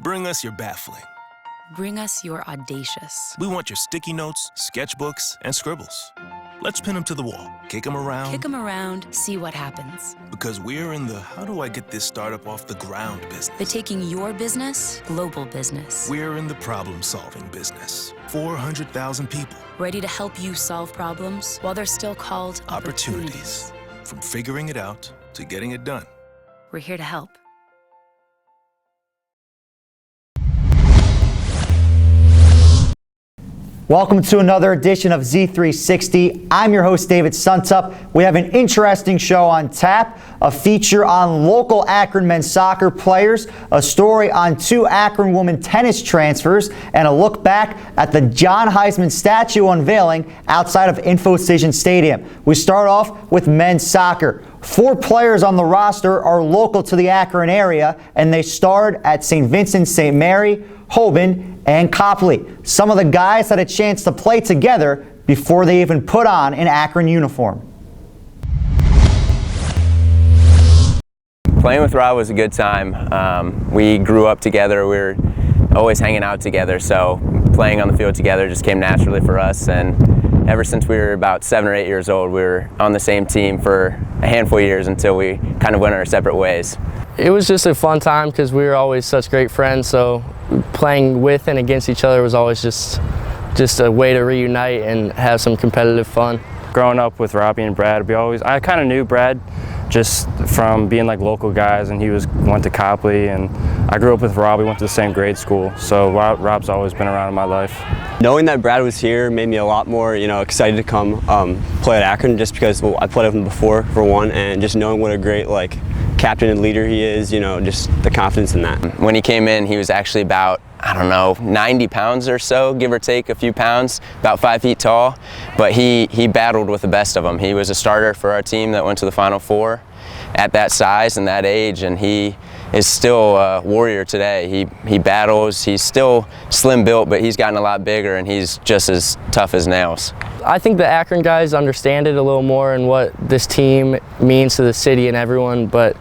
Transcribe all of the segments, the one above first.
Bring us your baffling. Bring us your audacious. We want your sticky notes, sketchbooks, and scribbles. Let's pin them to the wall, kick them around. Kick them around, see what happens. Because we're in the how do I get this startup off the ground business. The taking your business, global business. We're in the problem-solving business. 400,000 people. Ready to help you solve problems while they're still called opportunities. From figuring it out to getting it done. We're here to help. Welcome to another edition of Z360. I'm your host, David Suntup. We have an interesting show on tap, a feature on local Akron men's soccer players, a story on 2 Akron women tennis transfers, and a look back at the John Heisman statue unveiling outside of InfoCision Stadium. We start off with men's soccer. 4 players on the roster are local to the Akron area, and they starred at St. Vincent St. Mary, Hoban, and Copley. Some of the guys had a chance to play together before they even put on an Akron uniform. Playing with Rob was a good time. We grew up together. We were always hanging out together, so playing on the field together just came naturally for us. And ever since we were about 7 or 8 years old, we were on the same team for a handful of years until we kind of went our separate ways. It was just a fun time because we were always such great friends, so playing with and against each other was always just a way to reunite and have some competitive fun. Growing up with Robbie and Brad, I kind of knew Brad just from being like local guys, and he went to Copley, and I grew up with Rob. We went to the same grade school, so Rob's always been around in my life. Knowing that Brad was here made me a lot more, excited to come play at Akron, just because I played with him before, for one, and just knowing what a great captain and leader he is, just the confidence in that. When he came in, he was actually about, 90 pounds or so, give or take a few pounds, about 5 feet tall, but he battled with the best of them. He was a starter for our team that went to the Final Four at that size and that age, and he is still a warrior today. He battles, he's still slim built, but he's gotten a lot bigger and he's just as tough as nails. I think the Akron guys understand it a little more and what this team means to the city and everyone, but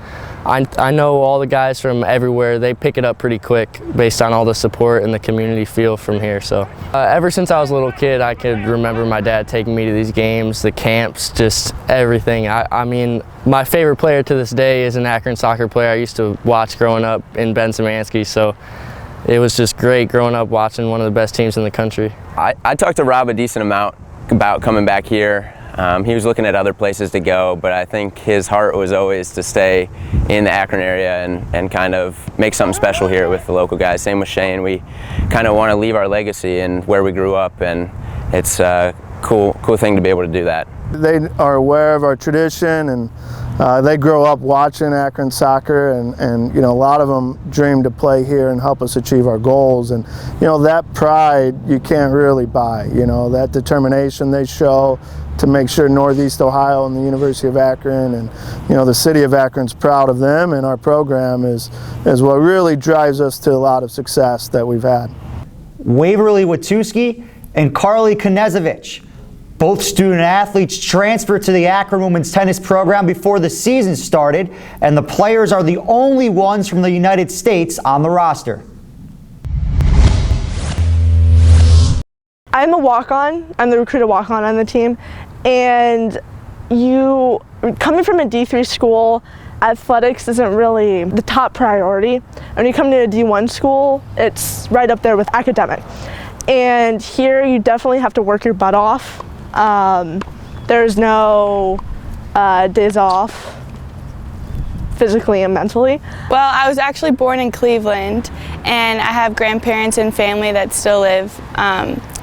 I know all the guys from everywhere, they pick it up pretty quick based on all the support and the community feel from here. So ever since I was a little kid, I could remember my dad taking me to these games, the camps, just everything. I mean, my favorite player to this day is an Akron soccer player I used to watch growing up in Ben Szymanski, so it was just great growing up watching one of the best teams in the country. I talked to Rob a decent amount about coming back here. He was looking at other places to go, but I think his heart was always to stay in the Akron area and kind of make something special here with the local guys. Same with Shane. We kind of want to leave our legacy and where we grew up, and it's a cool thing to be able to do that. They are aware of our tradition, and they grow up watching Akron soccer, and a lot of them dream to play here and help us achieve our goals. And that pride you can't really buy. That determination they show to make sure Northeast Ohio and the University of Akron and the city of Akron's proud of them, and our program is what really drives us to a lot of success that we've had. Waverly Watuski and Carly Knezevich. Both student athletes transferred to the Akron women's tennis program before the season started, and the players are the only ones from the United States on the roster. I'm a walk-on. I'm the recruited walk-on on the team, and coming from a D3 school, athletics isn't really the top priority. When you come to a D1 school, it's right up there with academic. And here you definitely have to work your butt off. There's no days off physically and mentally. Well, I was actually born in Cleveland, and I have grandparents and family that still live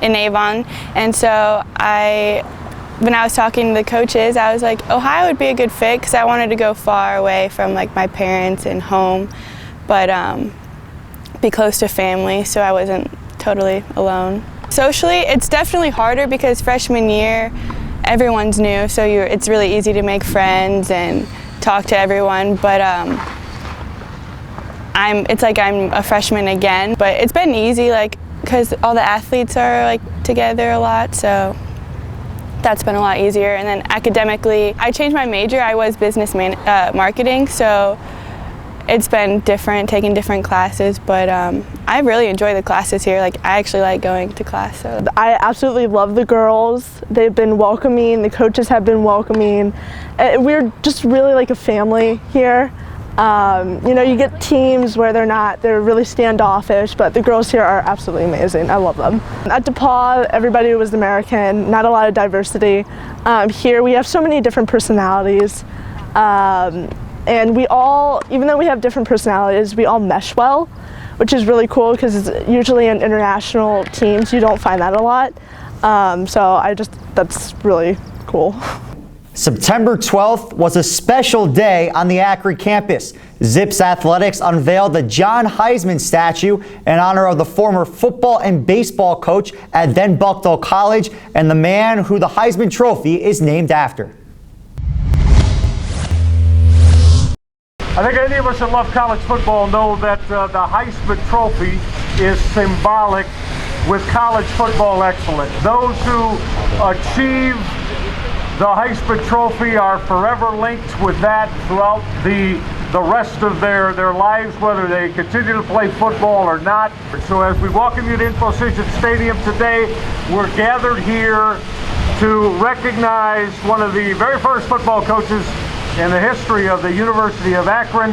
in Avon, and so when I was talking to the coaches, I was like, Ohio would be a good fit because I wanted to go far away from my parents and home, but be close to family so I wasn't totally alone. Socially, it's definitely harder because freshman year, everyone's new, so it's really easy to make friends and talk to everyone, but it's like I'm a freshman again, but it's been easy because all the athletes are together a lot, so that's been a lot easier. And then academically, I changed my major. I was business marketing, so it's been different, taking different classes, but I really enjoy the classes here. Like, I actually like going to class. So I absolutely love the girls. They've been welcoming, the coaches have been welcoming. We're just really like a family here. You know, you get teams where they're really standoffish, but the girls here are absolutely amazing. I love them. At DePaul, everybody was American, not a lot of diversity. Here we have so many different personalities. And we all, even though we have different personalities, we all mesh well, which is really cool because usually in international teams you don't find that a lot. So that's really cool. September 12th was a special day on the Akron campus. Zips Athletics unveiled the John Heisman statue in honor of the former football and baseball coach at then Bucknell College and the man who the Heisman Trophy is named after. I think any of us that love college football know that the Heisman Trophy is symbolic with college football excellence. Those who achieve the Heisman Trophy are forever linked with that throughout the rest of their lives, whether they continue to play football or not. So as we welcome you to InfoCision Stadium today, we're gathered here to recognize one of the very first football coaches in the history of the University of Akron,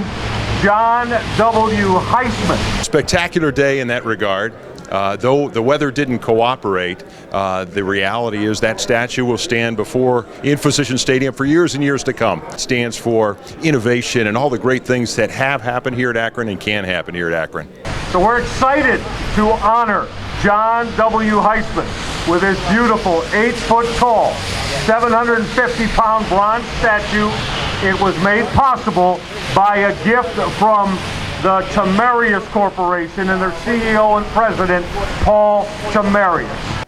John W. Heisman. Spectacular day in that regard. Though the weather didn't cooperate, the reality is that statue will stand before InfoCision Stadium for years and years to come. It stands for innovation and all the great things that have happened here at Akron and can happen here at Akron. So we're excited to honor John W. Heisman with his beautiful 8-foot-tall, 750-pound bronze statue. It was made possible by a gift from the Tamarius Corporation and their CEO and president, Paul Tamarius.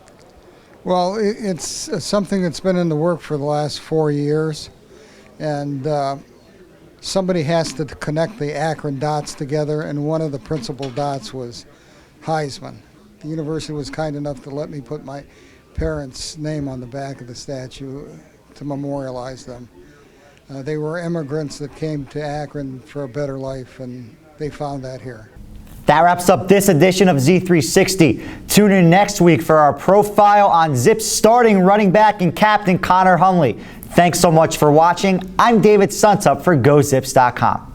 Well, it's something that's been in the work for the last 4 years, and somebody has to connect the Akron dots together, and one of the principal dots was Heisman. The university was kind enough to let me put my parents' name on the back of the statue to memorialize them. They were immigrants that came to Akron for a better life, and they found that here. That wraps up this edition of Z360. Tune in next week for our profile on Zips starting running back and captain Connor Hunley. Thanks so much for watching. I'm David Suntup for GoZips.com.